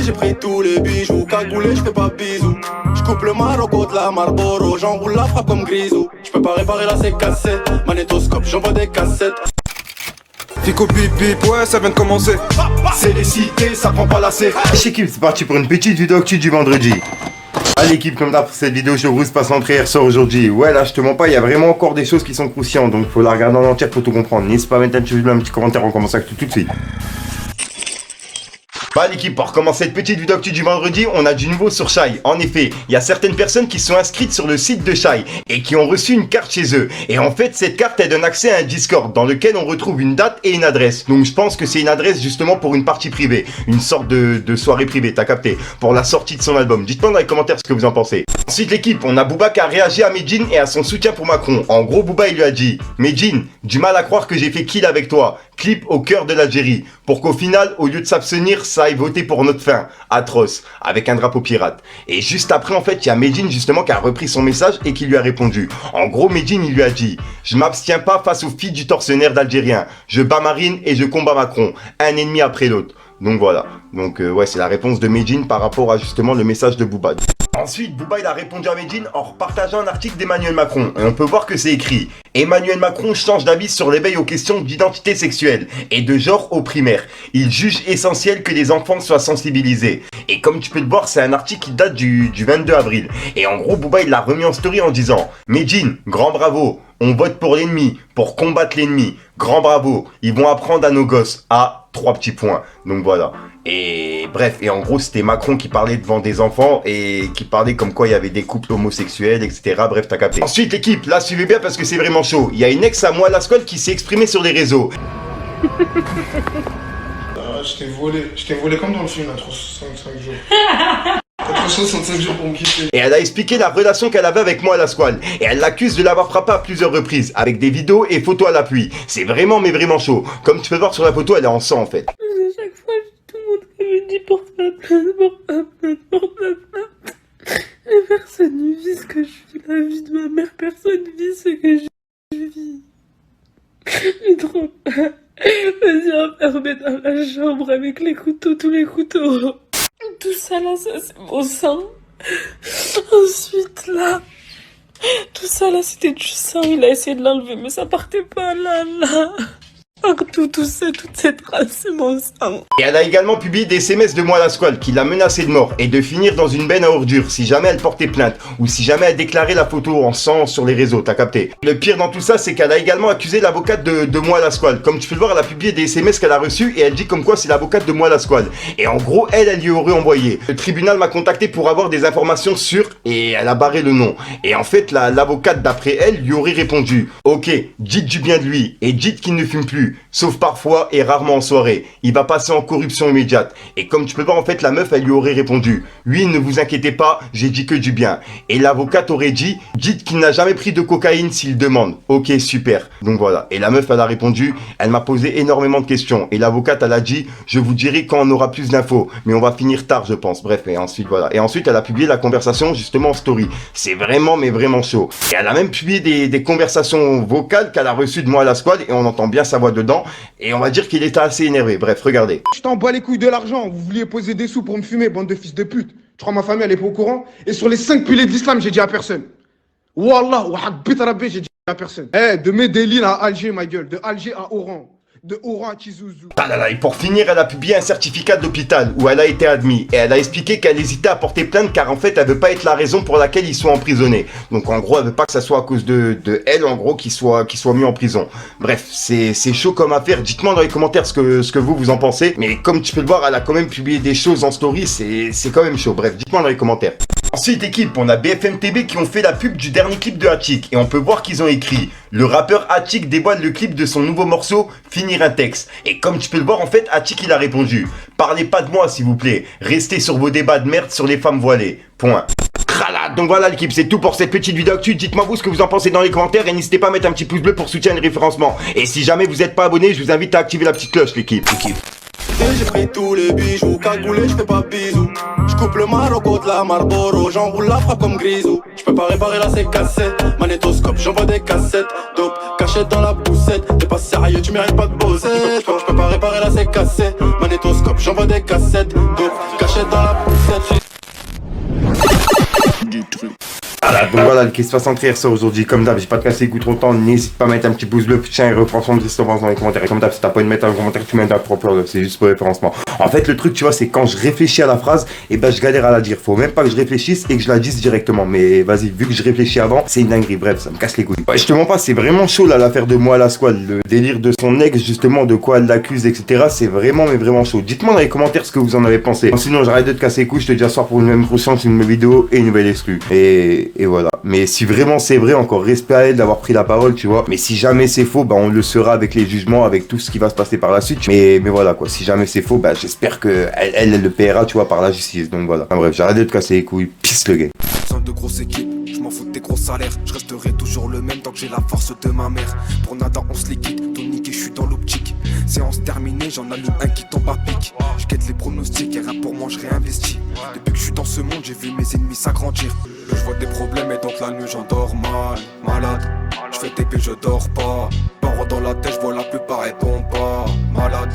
J'ai pris tous les bijoux, cagoulé, j'fais pas bisous. J'coupe le Marocco de la Marlboro, j'enroule la frappe comme Grisou. J'peux pas réparer la C-cassette, magnétoscope, j'envoie des cassettes. Fico bip bip, ouais ça vient de commencer. C'est les cités, ça prend pas la C. L'équipe, c'est parti pour une petite vidéo actu du vendredi. À l'équipe, comme d'hab pour cette vidéo, je vous passe l'entrée hier soir aujourd'hui. Ouais, là, je te mens pas, il y a vraiment encore des choses qui sont croustillantes, donc faut la regarder en entière pour tout comprendre. N'hésite pas à mettre un petit commentaire, on commence avec tout de suite. Bah l'équipe, pour commencer cette petite vidéo actu du vendredi, on a du nouveau sur Shai. En effet, il y a certaines personnes qui sont inscrites sur le site de Shai et qui ont reçu une carte chez eux. Et en fait, cette carte, elle donne accès à un Discord dans lequel on retrouve une date et une adresse. Donc je pense que c'est une adresse justement pour une partie privée, une sorte de soirée privée, t'as capté, pour la sortie de son album. Dites-moi dans les commentaires ce que vous en pensez. Ensuite l'équipe, on a Booba qui a réagi à Medine et à son soutien pour Macron. En gros, Booba il lui a dit: Medine, du mal à croire que j'ai fait kill avec toi. Clip au cœur de l'Algérie. Pour qu'au final, au lieu de s'abstenir, ça aille voter pour notre fin. Atroce. Avec un drapeau pirate. Et juste après, en fait, il y a Medine justement qui a repris son message et qui lui a répondu. En gros, Medine, il lui a dit: je m'abstiens pas face aux filles du tortionnaire d'Algérien. Je bats Marine et je combats Macron. Un ennemi après l'autre. Donc voilà. Donc ouais, c'est la réponse de Medine par rapport à justement le message de Booba. Ensuite, Booba il a répondu à Medine en repartageant un article d'Emmanuel Macron. Et on peut voir que c'est écrit: Emmanuel Macron change d'avis sur l'éveil aux questions d'identité sexuelle et de genre au primaire. Il juge essentiel que les enfants soient sensibilisés. Et comme tu peux le voir, c'est un article qui date du 22 avril. Et en gros, Booba il l'a remis en story en disant: Medine, grand bravo. On vote pour l'ennemi, pour combattre l'ennemi. Grand bravo. Ils vont apprendre à nos gosses. À 3 petits points. Donc voilà. Et bref, et en gros c'était Macron qui parlait devant des enfants et qui parlait comme quoi il y avait des couples homosexuels, etc. Bref, t'as capté. Ensuite l'équipe, là suivez bien parce que c'est vraiment chaud. Il y a une ex à moi à la squale qui s'est exprimée sur les réseaux. Je t'ai volé comme dans le film, à 365 jours. 365 jours pour me quitter. Et elle a expliqué la relation qu'elle avait avec moi à la squale. Et elle l'accuse de l'avoir frappé à plusieurs reprises, avec des vidéos et photos à l'appui. C'est vraiment mais vraiment chaud. Comme tu peux voir sur la photo, elle est en sang en fait. À chaque fois, tout le monde me dit porte la plainte, porte la plainte, porte la plainte. Et personne ne vit ce que je vis, la vie de ma mère, personne ne vit ce que je vis. J'ai trop peur. Vas-y, enfermé dans la chambre avec les couteaux, tous les couteaux. Tout ça là, ça c'est mon sang. Ensuite là, tout ça là c'était du sang, il a essayé de l'enlever mais ça partait pas là. Partout, tout ça, toute cette trace, c'est mon sang. Et elle a également publié des SMS de moi à la squale qui l'a menacée de mort et de finir dans une benne à ordures si jamais elle portait plainte ou si jamais elle déclarait la photo en sang sur les réseaux, t'as capté. Le pire dans tout ça, c'est qu'elle a également accusé l'avocate de moi à la squale. Comme tu peux le voir, elle a publié des SMS qu'elle a reçus et elle dit comme quoi c'est l'avocate de moi à la squale. Et en gros, elle lui aurait envoyé. Le tribunal m'a contacté pour avoir des informations sûres et elle a barré le nom. Et en fait, l'avocate d'après elle lui aurait répondu: ok, dites du bien de lui et dites qu'il ne fume plus. Sauf parfois et rarement en soirée. Il va passer en corruption immédiate. Et comme tu peux voir, en fait, la meuf, elle lui aurait répondu: oui, ne vous inquiétez pas, j'ai dit que du bien. Et l'avocate aurait dit: dites qu'il n'a jamais pris de cocaïne s'il demande. Ok, super. Donc voilà. Et la meuf, elle a répondu: elle m'a posé énormément de questions. Et l'avocate, elle a dit: je vous dirai quand on aura plus d'infos. Mais on va finir tard, je pense. Bref, et ensuite, voilà. Et ensuite, elle a publié la conversation justement en story. C'est vraiment, mais vraiment chaud. Et elle a même publié des conversations vocales qu'elle a reçues de moi à la squale et on entend bien sa voix dedans. Et on va dire qu'il était assez énervé. Bref, regardez. Je t'en bats les couilles de l'argent. Vous vouliez poser des sous pour me fumer, bande de fils de pute. Je crois que ma famille elle est pas au courant. Et sur les 5 piliers de l'islam, j'ai dit à personne. Wallah, j'ai dit à personne. De Medellin à Alger, ma gueule. De Alger à Oran. De Oran à Tizouzou. Ah là là, et pour finir, elle a publié un certificat d'hôpital où elle a été admise. Et elle a expliqué qu'elle hésitait à porter plainte car en fait, elle veut pas être la raison pour laquelle ils sont emprisonnés. Donc en gros, elle veut pas que ça soit à cause de elle, en gros, qu'ils soient mis en prison. Bref, c'est chaud comme affaire. Dites-moi dans les commentaires ce que vous en pensez. Mais comme tu peux le voir, elle a quand même publié des choses en story. C'est quand même chaud. Bref, dites-moi dans les commentaires. Ensuite équipe, on a BFM TV qui ont fait la pub du dernier clip de Attic et on peut voir qu'ils ont écrit: le rappeur Attic dévoile le clip de son nouveau morceau Finir un texte. Et comme tu peux le voir en fait, Attic il a répondu: parlez pas de moi s'il vous plaît, restez sur vos débats de merde sur les femmes voilées. Point. Donc voilà l'équipe, c'est tout pour cette petite vidéo actu. Dites-moi vous ce que vous en pensez dans les commentaires et n'hésitez pas à mettre un petit pouce bleu pour soutenir le référencement. Et si jamais vous n'êtes pas abonné, je vous invite à activer la petite cloche l'équipe. côté, j'ai pris tous les bijoux. Cagoulé, j'fais pas bisous. J'coupe le Marocco de la Marlboro. J'enroule la frappe comme Grisou. J'peux pas réparer la C-cassette. Magnétoscope, j'envoie des cassettes. Dope, cachette dans la poussette. T'es pas sérieux, tu mérites pas de bosser. J'peux pas réparer la C-cassette. Magnétoscope, j'envoie des cassettes. Dope, cachette dans la poussette. Donc voilà, le Qu'est-ce qui se passe entre hier soir aujourd'hui. Comme d'hab, j'ai pas de casser les coups trop longtemps. N'hésite pas à mettre un petit pouce bleu, tiens, et reprends son dans les commentaires. Et comme d'hab, si t'as pas envie de mettre un commentaire, tu mets un propre, c'est juste pour référencement. En fait, le truc, tu vois, c'est quand je réfléchis à la phrase, et ben je galère à la dire. Faut même pas que je réfléchisse et que je la dise directement. Mais vas-y, vu que je réfléchis avant, c'est une dinguerie. Bref, ça me casse les couilles. Ouais, je te mens pas, c'est vraiment chaud là l'affaire de moi à la squad. Le délire de son ex, justement, de quoi elle l'accuse, etc. C'est vraiment, mais vraiment chaud. Dites-moi dans les commentaires ce que vous en avez pensé. Sinon, j'arrête de te casser les couilles. Je te dis à soir pour une même conscience, une nouvelle vidéo et une nouvelle exclue. Et voilà. Mais si vraiment c'est vrai, encore respect à elle d'avoir pris la parole, tu vois. Mais si jamais c'est faux, bah on le saura avec les jugements, avec tout ce qui va se passer par la suite. Mais voilà quoi, si jamais c'est faux, bah j'espère que elle le paiera, tu vois, par la justice. Donc voilà. Enfin, bref, j'arrête de te casser les couilles. Pisse le gars. Besoin de grosses équipes, je m'en fous de tes gros salaires. Je resterai toujours le même tant que j'ai la force de ma mère. Pour nada on se liquide, tout niqué, je suis dans l'optique. Séance terminée, j'en allume un qui tombe à pic. Je guette les pronostics et rien pour moi je réinvestis. Depuis que je suis dans ce monde, j'ai vu mes ennemis s'agrandir. Je vois des problèmes et donc la nuit j'en dors malade. Je fais TP, je dors pas. Parents dans la tête, je vois la plupart répondent pas. Malade.